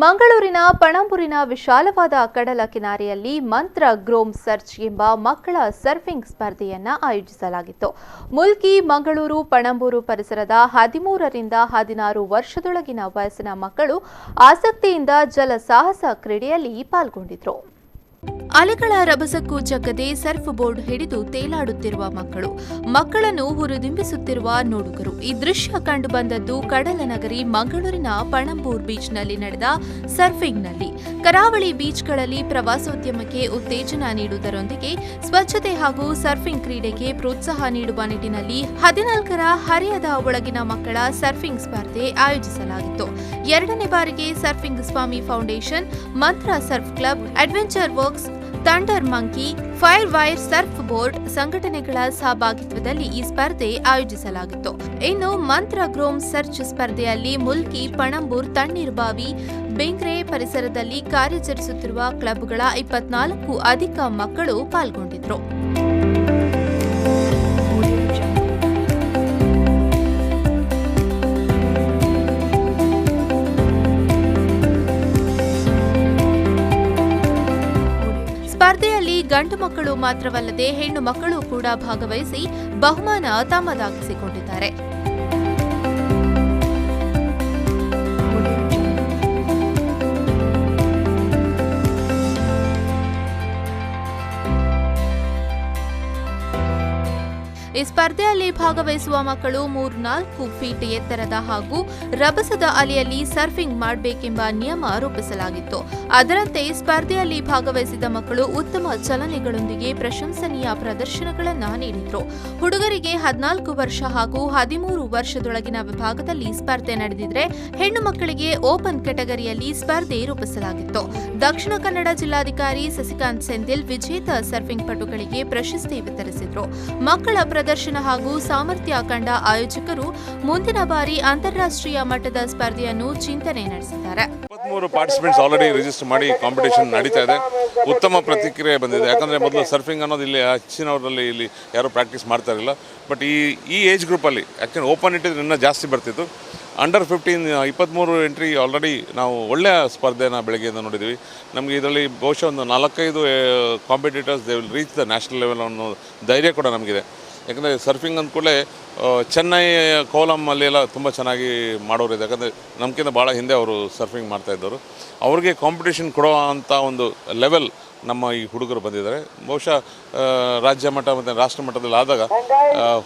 ಮಂಗಳೂರಿನ ಪಣಂಬೂರಿನ ವಿಶಾಲವಾದ ಕಡಲ ಕಿನಾರೆಯಲ್ಲಿ ಮಂತ್ರ ಗ್ರೋಮ್ ಸರ್ಚ್ ಎಂಬ ಮಕ್ಕಳ ಸರ್ಫಿಂಗ್ ಸ್ಪರ್ಧೆಯನ್ನು ಆಯೋಜಿಸಲಾಗಿತ್ತು. ಮುಲ್ಕಿ, ಮಂಗಳೂರು, ಪಣಂಬೂರು ಪರಿಸರದ 13 ರಿಂದ 16 ವರ್ಷದೊಳಗಿನ ವಯಸ್ಸಿನ ಮಕ್ಕಳು ಆಸಕ್ತಿಯಿಂದ ಜಲ ಸಾಹಸ ಕ್ರೀಡೆಯಲ್ಲಿ ಪಾಲ್ಗೊಂಡಿದ್ದರು. ಅಲೆಗಳ ರಭಸಕ್ಕೂ ಜಗ್ಗದೆ ಸರ್ಫ್ ಬೋರ್ಡ್ ಹಿಡಿದು ತೇಲಾಡುತ್ತಿರುವ ಮಕ್ಕಳನ್ನು ಹುರಿದುಂಬಿಸುತ್ತಿರುವ ನೋಡುಗರು. ಈ ದೃಶ್ಯ ಕಂಡುಬಂದದ್ದು ಕಡಲ ನಗರಿ ಮಂಗಳೂರಿನ ಪಣಂಬೂರ್ ಬೀಚ್ನಲ್ಲಿ ನಡೆದ ಸರ್ಫಿಂಗ್ನಲ್ಲಿ. ಕರಾವಳಿ ಬೀಚ್ಗಳಲ್ಲಿ ಪ್ರವಾಸೋದ್ಯಮಕ್ಕೆ ಉತ್ತೇಜನ ನೀಡುವುದರೊಂದಿಗೆ ಸ್ವಚ್ಛತೆ ಹಾಗೂ ಸರ್ಫಿಂಗ್ ಕ್ರೀಡೆಗೆ ಪ್ರೋತ್ಸಾಹ ನೀಡುವ ನಿಟ್ಟಿನಲ್ಲಿ 14ರ ಹರೆಯದ ಒಳಗಿನ ಮಕ್ಕಳ ಸರ್ಫಿಂಗ್ ಸ್ಪರ್ಧೆ ಆಯೋಜಿಸಲಾಗಿತ್ತು. 2ನೇ ಬಾರಿಗೆ ಸರ್ಫಿಂಗ್ ಸ್ವಾಮಿ ಫೌಂಡೇಶನ್, ಮಂತ್ರ Surf club, adventure works, thunder monkey, fire wire Surf board ಸಂಘಟನೆಗಳ ಸಹಭಾಗಿತ್ವದಲ್ಲಿ ಈ ಸ್ಪರ್ಧೆ ಆಯೋಜಿಸಲಾಗಿತ್ತು. ಇನ್ನು ಮಂತ್ರ ಗ್ರೋಮ್ ಸರ್ಚ್ ಸ್ಪರ್ಧೆಯಲ್ಲಿ ಮುಲ್ಕಿ, ಪಣಂಬೂರ್, ತಣ್ಣೀರ್ಬಾವಿ, ಬೆಂಗ್ರೆ ಪರಿಸರದಲ್ಲಿ ಕಾರ್ಯಾಚರಿಸುತ್ತಿರುವ ಕ್ಲಬ್ಗಳ 24ಕ್ಕೂ ಅಧಿಕ ಮಕ್ಕಳು ಪಾಲ್ಗೊಂಡಿದ್ದರು. ಸ್ಪರ್ಧೆಯಲ್ಲಿ ಗಂಡು ಮಕ್ಕಳು ಮಾತ್ರವಲ್ಲದೆ ಹೆಣ್ಣು ಮಕ್ಕಳು ಕೂಡ ಭಾಗವಹಿಸಿ ಬಹುಮಾನ ತಮ್ಮದಾಗಿಸಿಕೊಂಡಿದ್ದಾರೆ. ಈ ಸ್ಪರ್ಧೆಯಲ್ಲಿ ಭಾಗವಹಿಸುವ ಮಕ್ಕಳು 3-4 ಫೀಟ್ ಎತ್ತರದ ಹಾಗೂ ರಭಸದ ಅಲೆಯಲ್ಲಿ ಸರ್ಫಿಂಗ್ ಮಾಡಬೇಕೆಂಬ ನಿಯಮ ರೂಪಿಸಲಾಗಿತ್ತು. ಅದರಂತೆ ಸ್ಪರ್ಧೆಯಲ್ಲಿ ಭಾಗವಹಿಸಿದ ಮಕ್ಕಳು ಉತ್ತಮ ಚಲನೆಗಳೊಂದಿಗೆ ಪ್ರಶಂಸನೀಯ ಪ್ರದರ್ಶನಗಳನ್ನು ನೀಡಿದರು. ಹುಡುಗರಿಗೆ 14 ವರ್ಷ ಹಾಗೂ 13 ವರ್ಷದೊಳಗಿನ ವಿಭಾಗದಲ್ಲಿ ಸ್ಪರ್ಧೆ ನಡೆದಿದ್ರೆ, ಹೆಣ್ಣು ಮಕ್ಕಳಿಗೆ ಓಪನ್ ಕೆಟಗರಿಯಲ್ಲಿ ಸ್ಪರ್ಧೆ ರೂಪಿಸಲಾಗಿತ್ತು. ದಕ್ಷಿಣ ಕನ್ನಡ ಜಿಲ್ಲಾಧಿಕಾರಿ ಸಸಿಕಾಂತ್ ಸೆಂಥಿಲ್ ವಿಜೇತ ಸರ್ಫಿಂಗ್ ಪಟುಗಳಿಗೆ ಪ್ರಶಸ್ತಿ ವಿತರಿಸಿದರು. ಮಕ್ಕಳ ಪ್ರದರ್ಶನ ಹಾಗೂ ಸಾಮರ್ಥ್ಯ ಕಂಡ ಆಯೋಜಕರು ಮುಂದಿನ ಬಾರಿ ಅಂತಾರಾಷ್ಟ್ರೀಯ ಮಟ್ಟದ ಸ್ಪರ್ಧೆಯನ್ನು ಚಿಂತನೆ ನಡೆಸಿದ್ದಾರೆ. 23 ಪಾರ್ಟಿಸಿಪೆಂಟ್ಸ್ ಆಲ್ರೆಡಿ ರಿಜಿಸ್ಟರ್ ಮಾಡಿ ಕಾಂಪಿಟೇಷನ್ ನಡೀತಾ ಇದೆ. ಉತ್ತಮ ಪ್ರತಿಕ್ರಿಯೆ ಬಂದಿದೆ. ಯಾಕಂದರೆ ಮೊದಲು ಸರ್ಫಿಂಗ್ ಅನ್ನೋದು ಇಲ್ಲಿ ಹೆಚ್ಚಿನವರಲ್ಲಿ ಇಲ್ಲಿ ಯಾರೂ ಪ್ರಾಕ್ಟೀಸ್ ಮಾಡ್ತಾ ಇರಲಿಲ್ಲ. ಬಟ್ ಈ ಏಜ್ ಗ್ರೂಪಲ್ಲಿ ಯಾಕೆಂದರೆ ಓಪನ್ ಇಟ್ಟಿದ್ರೆ ಇನ್ನೂ ಜಾಸ್ತಿ ಬರ್ತಿತ್ತು. ಅಂಡರ್ 15 23 ಎಂಟ್ರಿ ಆಲ್ರೆಡಿ ನಾವು ಒಳ್ಳೆಯ ಸ್ಪರ್ಧೆನ ಬೆಳಗ್ಗೆಯಿಂದ ನೋಡಿದ್ದೀವಿ. ನಮಗೆ ಇದರಲ್ಲಿ ಬಹುಶಃ ಒಂದು 4-5 competitors they will reach the national level ಅನ್ನೋ ಧೈರ್ಯ ಕೂಡ ನಮಗಿದೆ. ಯಾಕಂದರೆ ಸರ್ಫಿಂಗ್ ಅಂದ ಕೂಡಲೇ ಚೆನ್ನೈ, ಕೋಲಂ ಅಲ್ಲೆಲ್ಲ ತುಂಬ ಚೆನ್ನಾಗಿ ಮಾಡೋರಿದೆ. ಯಾಕಂದರೆ ನಮಗಿಂತ ಭಾಳ ಹಿಂದೆ ಅವರು ಸರ್ಫಿಂಗ್ ಮಾಡ್ತಾಯಿದ್ದವರು. ಅವ್ರಿಗೆ ಕಾಂಪಿಟೇಷನ್ ಕೊಡೋ ಅಂಥ ಒಂದು ಲೆವೆಲ್ ನಮ್ಮ ಈ ಹುಡುಗರು ಬಂದಿದ್ದಾರೆ. ಬಹುಶಃ ರಾಜ್ಯ ಮಟ್ಟ ಮತ್ತು ರಾಷ್ಟ್ರ ಮಟ್ಟದಲ್ಲಿ ಆದಾಗ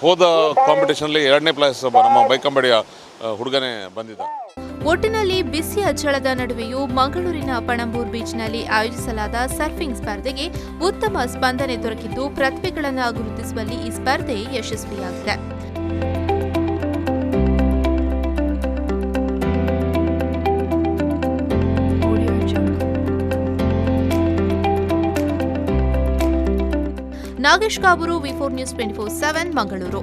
ಹೋದ ಕಾಂಪಿಟೇಷನಲ್ಲಿ 2ನೇ ಪ್ಲೇಸ್ ನಮ್ಮ ಬೈಕಂಬಡಿಯ ಹುಡುಗನೇ ಬಂದಿದ್ದ. ಒಟ್ಟಿನಲ್ಲಿ ಬಿಸಿಯ ಝಳದ ನಡುವೆಯೂ ಮಂಗಳೂರಿನ ಪಣಂಬೂರ್ ಬೀಚ್ನಲ್ಲಿ ಆಯೋಜಿಸಲಾದ ಸರ್ಫಿಂಗ್ ಸ್ಪರ್ಧೆಗೆ ಉತ್ತಮ ಸ್ಪಂದನೆ ದೊರಕಿದ್ದು, ಪ್ರತಿಭೆಗಳನ್ನು ಗುರುತಿಸುವಲ್ಲಿ ಈ ಸ್ಪರ್ಧೆ ಯಶಸ್ವಿಯಾಗಿದೆ. Nagesh Kaburu, V4 News 24/7 Mangaluru.